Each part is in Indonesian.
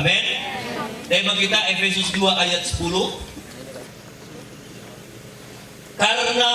Amin. Tema kita Efesus 2 ayat 10. Karena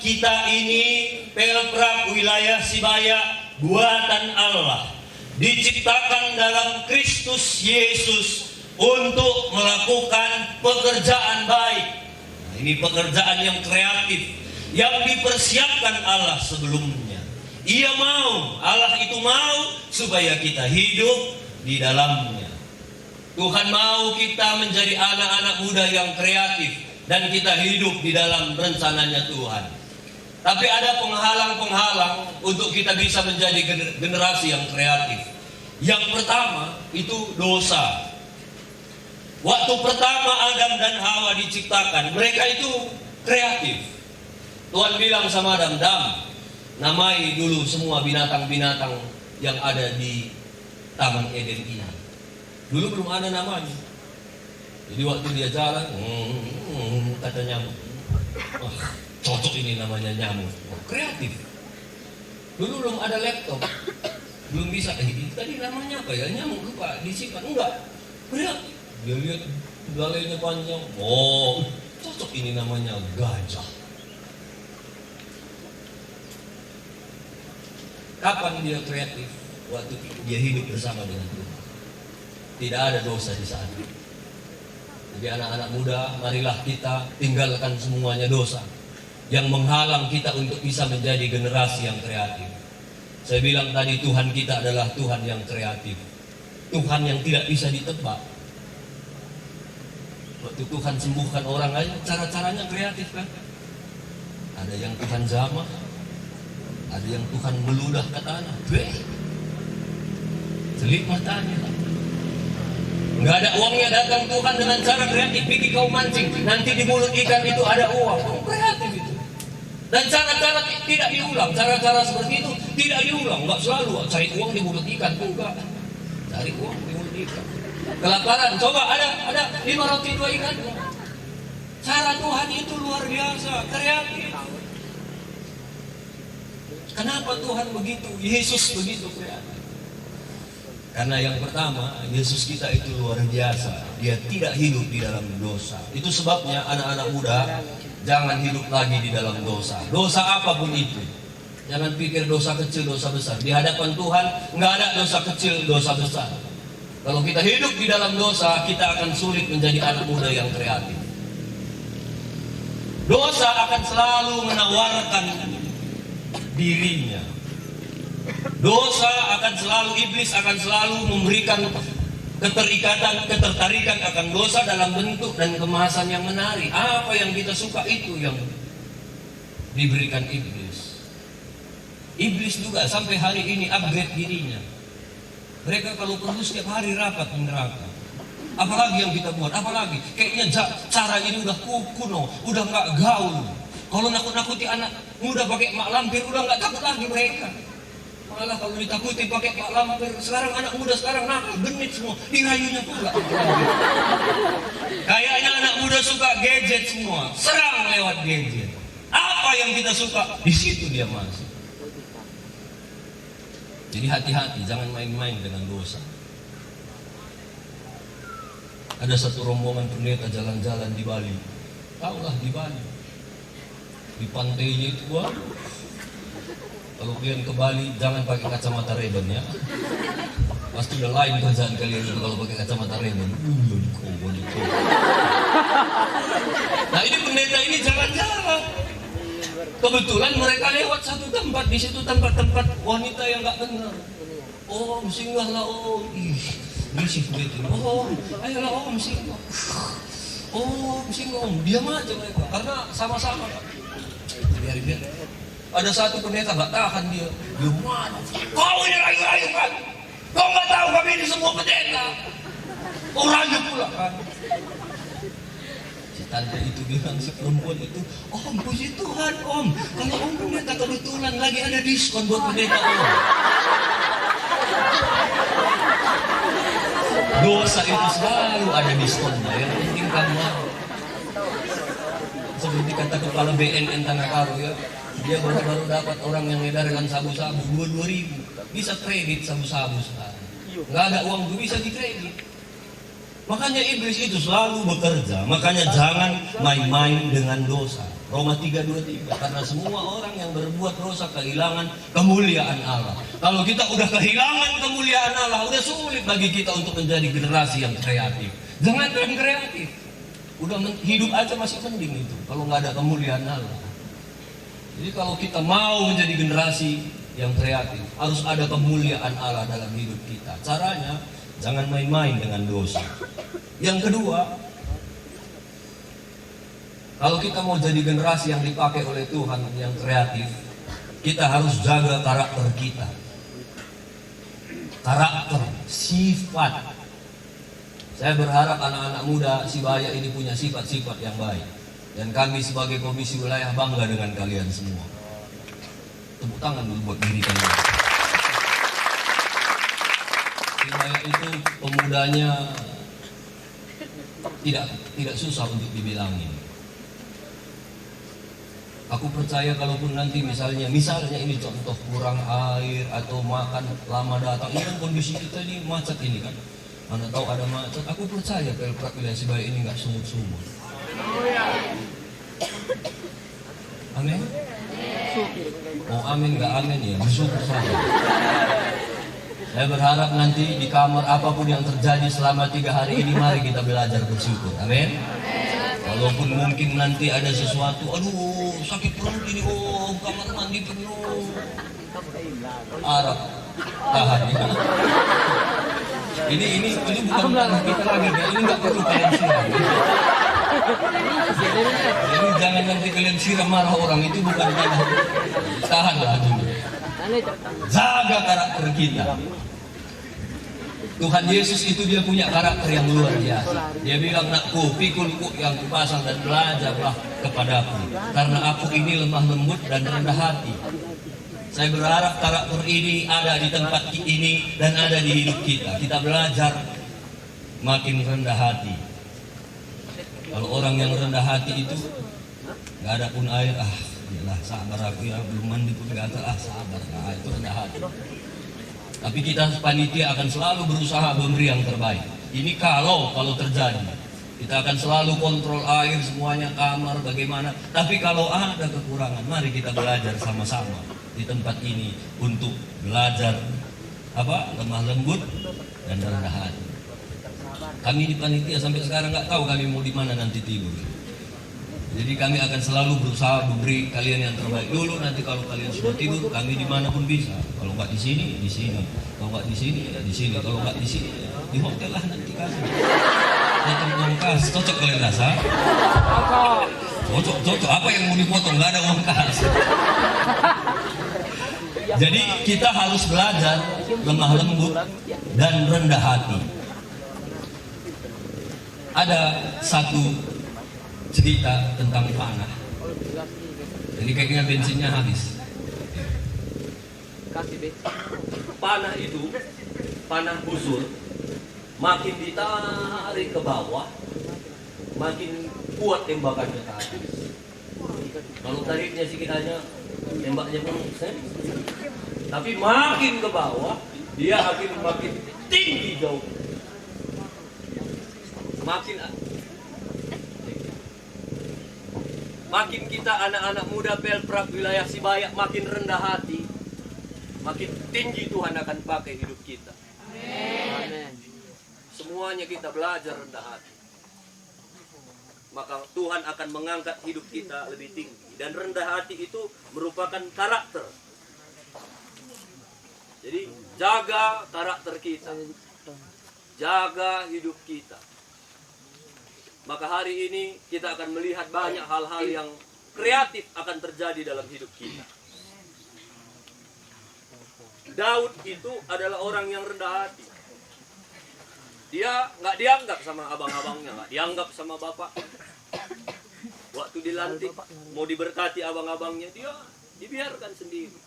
kita ini pelprak wilayah Sibaya buatan Allah, diciptakan dalam Kristus Yesus untuk melakukan pekerjaan baik. Nah, ini pekerjaan yang kreatif yang dipersiapkan Allah sebelumnya. Allah itu mau supaya kita hidup di dalamnya. Tuhan mau kita menjadi anak-anak muda yang kreatif dan kita hidup di dalam rencananya Tuhan. Tapi ada penghalang-penghalang untuk kita bisa menjadi generasi yang kreatif. Yang pertama itu dosa. Waktu pertama Adam dan Hawa diciptakan, mereka itu kreatif. Tuhan bilang sama Adam, namai dulu semua binatang-binatang yang ada di Taman Eden ini. Dulu belum ada namanya. Jadi waktu dia jalan, kata nyamuk, cocok ini namanya nyamuk. Kreatif. Dulu belum ada laptop, belum bisa. Tadi namanya apa ya? Nyamuk lupa, disimpan. Enggak. Kreatif. Dia lihat galainya panjang. Cocok ini namanya gajah. Kapan dia kreatif? Waktu dia hidup bersama dengan Tuhan. Tidak ada dosa di sana. Jadi anak-anak muda, marilah kita tinggalkan semuanya dosa yang menghalang kita untuk bisa menjadi generasi yang kreatif. Saya bilang tadi, Tuhan kita adalah Tuhan yang kreatif, Tuhan yang tidak bisa ditebak. Waktu Tuhan sembuhkan orang aja, cara-caranya kreatif kan? Ada yang Tuhan jamah, ada yang Tuhan meludah ke tanah, selip matanya. Nggak ada uangnya, datang Tuhan dengan cara kreatif, bikin kau mancing, nanti di mulut ikan itu ada uang. Kreatif itu. Dan cara-cara tidak diulang, cara-cara seperti itu tidak diulang. Nggak selalu cari uang di mulut ikan, enggak. Cari uang di mulut ikan. Kelaparan, coba ada 5 roti 2 ikan. Cara Tuhan itu luar biasa, kreatif. Kenapa Tuhan begitu? Yesus begitu kreatif. Karena yang pertama, Yesus kita itu luar biasa. Dia tidak hidup di dalam dosa. Itu sebabnya anak-anak muda, jangan hidup lagi di dalam dosa. Dosa apapun itu. Jangan pikir dosa kecil, dosa besar. Di hadapan Tuhan, nggak ada dosa kecil, dosa besar. Kalau kita hidup di dalam dosa, kita akan sulit menjadi anak muda yang kreatif. Dosa akan selalu menawarkan dirinya. Dosa akan selalu, iblis akan selalu memberikan ketertarikan akan dosa dalam bentuk dan kemasan yang menarik. Apa yang kita suka itu yang diberikan iblis. Iblis juga sampai hari ini upgrade dirinya. Mereka kalau perlu setiap hari rapat di neraka. Apalagi yang kita buat, apalagi kayaknya cara ini udah kuno, udah nggak gaul. Kalau nakut-nakuti anak muda pakai mak lampir, udah nggak takut lagi mereka. Malah kalau ditakuti pakai mak lampir, sekarang anak muda sekarang nakal, genit semua, dirayunya pula. Kayaknya anak muda suka gadget semua, serang lewat gadget. Apa yang kita suka, di situ dia masuk. Jadi hati-hati, jangan main-main dengan dosa. Ada satu rombongan pendeta jalan-jalan di Bali. Tahulah di Bali. Di pantainya itu, kalau kalian ke Bali, jangan pakai kacamata Ray-Ban ya. Pasti udah lain kerjaan kalian itu kalau pakai kacamata Ray-Ban. Nah ini pendeta ini jalan-jalan. Kebetulan mereka lewat satu tempat, di situ tempat-tempat wanita yang nggak benar. Om, singgahlah om. Berisik begitu. Om, ayolah om, singgah. Om, singgah om. Diam aja mereka, karena sama-sama. Biar. Ada satu pendeta nggak tahan dia. Dia mana? Kau ini rayu-rayu kan? Kau nggak tahu kami ini semua pendeta. Kau rayu pula kan? Tante itu bilang, si perempuan itu, om puji Tuhan om, kalau om pendeta kebetulan lagi ada diskon buat pendeta om. Dosa itu selalu ada diskonnya, yang penting kamu mau. Seperti kata kepala BNN Tanah Karo ya, dia baru dapat orang yang ngedarkan sabu-sabu 22.000, bisa kredit sabu-sabu sekarang. Nggak ada uang tuh bisa dikredit. Makanya iblis itu selalu bekerja. Makanya jangan main-main dengan dosa. Roma 3:23. Karena semua orang yang berbuat dosa kehilangan kemuliaan Allah. Kalau kita udah kehilangan kemuliaan Allah, udah sulit bagi kita untuk menjadi generasi yang kreatif. Jangan yang kreatif. Udah hidup aja masih mending itu kalau nggak ada kemuliaan Allah. Jadi kalau kita mau menjadi generasi yang kreatif, harus ada kemuliaan Allah dalam hidup kita. Caranya jangan main-main dengan dosa. Yang kedua, kalau kita mau jadi generasi yang dipakai oleh Tuhan yang kreatif, kita harus jaga karakter kita. Karakter, sifat. Saya berharap anak-anak muda Sibaya ini punya sifat-sifat yang baik. Dan kami sebagai komisi wilayah bangga dengan kalian semua. Tepuk tangan dulu buat diri kalian. Sibaya itu pemudanya tidak susah untuk dibilangin. Aku percaya kalaupun nanti misalnya ini contoh kurang air atau makan lama datang, ini kan kondisi kita ini macet ini kan. Mana tahu ada macet, aku percaya Pemprov wilayah Sibaya ini nggak sumut-sumut. Amin? Oh amin nggak amin ya, bersyukur saja. Saya berharap nanti di kamar apapun yang terjadi selama 3 hari ini, mari kita belajar bersyukur. Amin. Walaupun mungkin nanti ada sesuatu, aduh sakit perut ini, oh kamar mandi penuh. Arab, tahan ya. Ini bukan tanah kita lagi, ini nggak perlu kalian siram. Jadi jangan nanti kalian siram marah orang, itu bukan tanah. Tahanlah dulu. Jaga karakter kita. Tuhan Yesus itu dia punya karakter yang luar biasa. Dia bilang, nakku, pikulku yang kupasang dan belajarlah kepadaku. Karena aku ini lemah lembut dan rendah hati. Saya berharap karakter ini ada di tempat ini dan ada di hidup kita. Kita belajar makin rendah hati. Kalau orang yang rendah hati itu nggak ada pun air, yalah sabar aku ya, belum mandi pun gatal, sabar, itu rendah hati. Tapi kita panitia akan selalu berusaha memberi yang terbaik. Ini kalau terjadi, kita akan selalu kontrol air semuanya, kamar bagaimana. Tapi kalau ada kekurangan, mari kita belajar sama-sama di tempat ini untuk belajar lemah lembut dan rendah hati. Kami di panitia sampai sekarang nggak tahu kami mau di mana nanti tidur. Jadi kami akan selalu berusaha memberi kalian yang terbaik dulu. Nanti kalau kalian sudah tidur, kami dimanapun bisa. Kalau nggak di sini, di sini. Kalau nggak di sini, ya di sini. Kalau nggak di sini, ya di hotel lah nanti kami. Potong uang kas, cocok kalian rasa? Cocok. Apa yang mau dipotong? Nggak ada uang kas. Jadi kita harus belajar lemah lembut dan rendah hati. Ada satu cerita tentang panah. Jadi kayaknya bensinnya habis. Panah itu, panah busur, makin ditarik ke bawah, makin kuat tembakannya ke atas. Kalau tariknya sedikit aja, tembaknya pun tapi makin ke bawah, dia makin tinggi jauh. Makin kita anak-anak muda Pemprov wilayah Sibaya makin rendah hati, makin tinggi Tuhan akan pakai hidup kita. Amin. Semuanya kita belajar rendah hati, maka Tuhan akan mengangkat hidup kita lebih tinggi. Dan rendah hati itu merupakan karakter. Jadi jaga karakter kita, jaga hidup kita. Maka hari ini kita akan melihat banyak hal-hal yang kreatif akan terjadi dalam hidup kita. Daud itu adalah orang yang rendah hati. Dia nggak dianggap sama abang-abangnya, nggak dianggap sama bapak. Waktu dilantik, mau diberkati abang-abangnya, dia dibiarkan sendiri.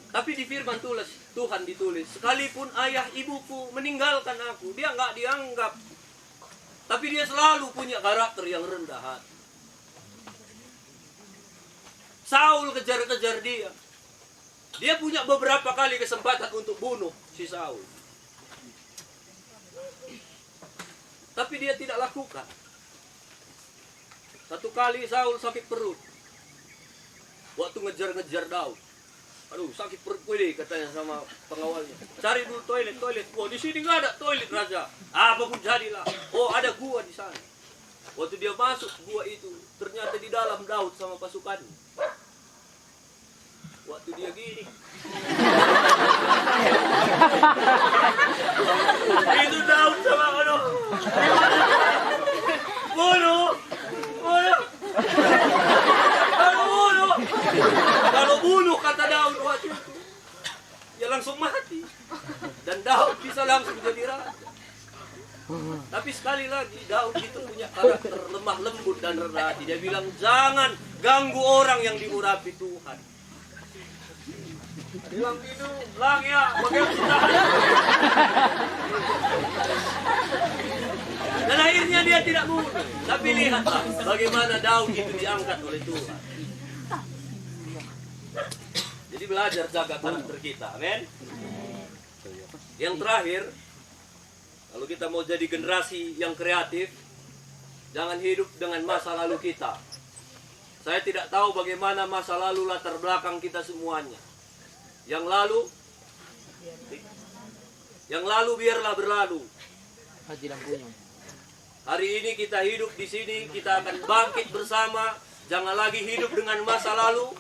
Tapi di firman Tuhan ditulis, sekalipun ayah ibuku meninggalkan aku, dia nggak dianggap. Tapi dia selalu punya karakter yang rendah hati. Saul kejar-kejar dia. Dia punya beberapa kali kesempatan untuk bunuh si Saul. tapi dia tidak lakukan. Satu kali Saul sakit perut waktu ngejar-ngejar Daud. Aduh, sakit perut gue, katanya sama pengawalnya. Cari dulu toilet. Oh, di sini nggak ada toilet, raja. Apapun jadilah. Oh, ada gua di sana. Waktu dia masuk gua itu, ternyata di dalam Daud sama pasukannya. Waktu dia gini, itu Daud sama bunuh. Kalau bunuh kata Daud waktu itu, ya langsung mati. Dan Daud bisa langsung jadi raja. Tapi sekali lagi Daud itu punya karakter lemah lembut dan rendah hati. Dia bilang jangan ganggu orang yang diurapi Tuhan. Bilang gitu, lang ya, bagaimana? Dan akhirnya dia tidak bunuh. Tapi lihatlah bagaimana Daud itu diangkat oleh Tuhan. Jadi belajar jaga karakter kita, amin. Yang terakhir, kalau kita mau jadi generasi yang kreatif, jangan hidup dengan masa lalu kita. Saya tidak tahu bagaimana masa lalu latar belakang kita semuanya. Yang lalu biarlah berlalu. Hari ini kita hidup di sini, kita akan bangkit bersama. Jangan lagi hidup dengan masa lalu.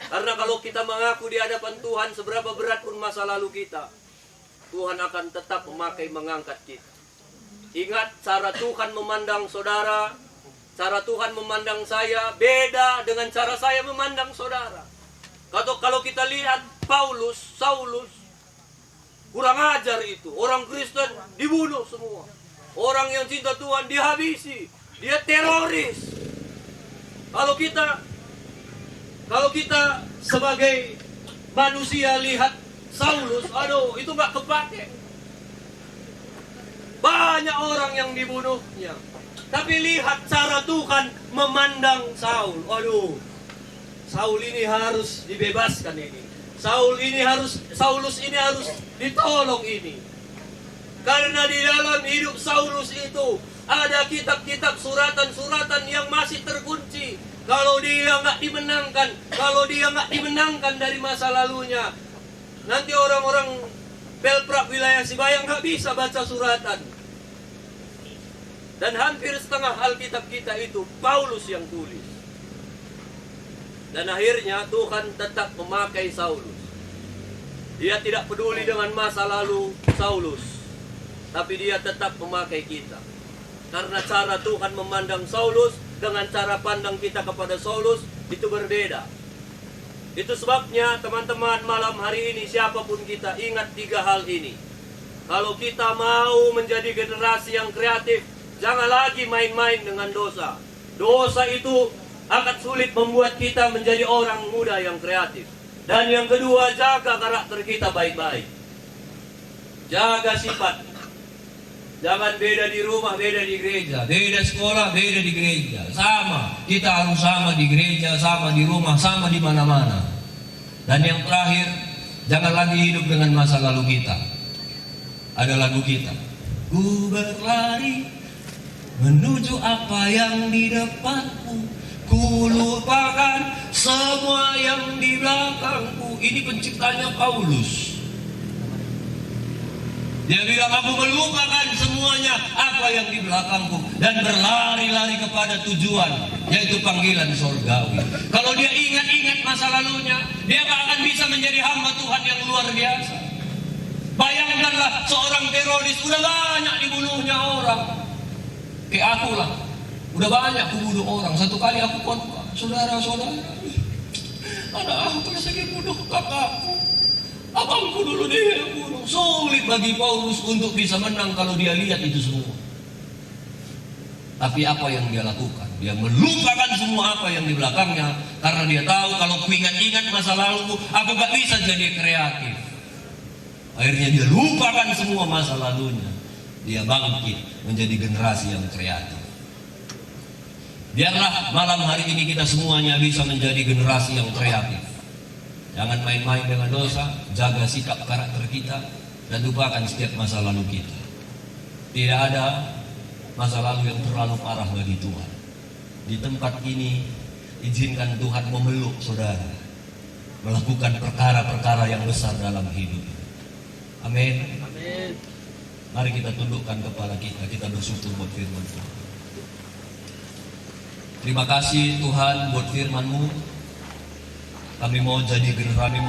Karena kalau kita mengaku di hadapan Tuhan, seberapa berat pun masa lalu kita, Tuhan akan tetap mengangkat kita. Ingat, cara Tuhan memandang saudara, cara Tuhan memandang saya beda dengan cara saya memandang saudara. Kalau kita lihat Saulus, kurang ajar itu. Orang Kristen dibunuh semua. Orang yang cinta Tuhan dihabisi. Dia teroris. Kalau kita sebagai manusia lihat Saulus, aduh, itu gak kepake. Banyak orang yang dibunuhnya. Tapi lihat cara Tuhan memandang Saul. Aduh, Saul ini harus dibebaskan ini. Saulus ini harus ditolong ini. Karena di dalam hidup Saulus itu ada kitab-kitab suratan-suratan yang masih terkunci. Kalau dia nggak dimenangkan dari masa lalunya, nanti orang-orang Pelprak wilayah Sibaya nggak bisa baca suratan. Dan hampir setengah Alkitab kita itu Paulus yang tulis. Dan akhirnya Tuhan tetap memakai Saulus. Dia tidak peduli dengan masa lalu Saulus, tapi dia tetap memakai kita. Karena cara Tuhan memandang Saulus dengan cara pandang kita kepada Saulus itu berbeda. Itu sebabnya teman-teman malam hari ini siapapun kita ingat 3 hal ini. Kalau kita mau menjadi generasi yang kreatif, jangan lagi main-main dengan dosa. Dosa itu akan sulit membuat kita menjadi orang muda yang kreatif. Dan yang kedua, jaga karakter kita baik-baik. Jaga sifat. Jangan beda di rumah, beda di gereja. Beda sekolah, beda di gereja. Sama, kita harus sama di gereja, sama di rumah, sama di mana-mana. Dan yang terakhir, jangan lagi hidup dengan masa lalu kita. Ada lagu kita. Ku berlari menuju apa yang di depanku. Ku lupakan semua yang di belakangku. Ini penciptanya Paulus. Dia bilang, aku melupakan semuanya apa yang di belakangku dan berlari-lari kepada tujuan, yaitu panggilan surgawi. Kalau dia ingat-ingat masa lalunya, dia gak akan bisa menjadi hamba Tuhan yang luar biasa. Bayangkanlah seorang teroris, udah banyak dibunuhnya orang. Kayak aku lah, udah banyak aku bunuh orang. Satu kali aku khotbah, saudara-saudara, ada apa saya bunuh kakakku, abangku dulu dia bunuh. Sulit bagi Paulus untuk bisa menang kalau dia lihat itu semua. Tapi apa yang dia lakukan? Dia melupakan semua apa yang di belakangnya, karena dia tahu kalau ku ingat-ingat masa lalu, aku gak bisa jadi kreatif. Akhirnya dia lupakan semua masa lalunya. Dia bangkit menjadi generasi yang kreatif. Biarlah malam hari ini kita semuanya bisa menjadi generasi yang kreatif. Jangan main-main dengan dosa, jaga sikap karakter kita, dan lupakan setiap masa lalu kita. Tidak ada masa lalu yang terlalu parah bagi Tuhan. Di tempat ini, izinkan Tuhan memeluk saudara, melakukan perkara-perkara yang besar dalam hidup. Amin. Amin. Mari kita tundukkan kepala kita bersyukur buat firman Tuhan. Terima kasih Tuhan buat firman-Mu. Kami mau jadi generasi,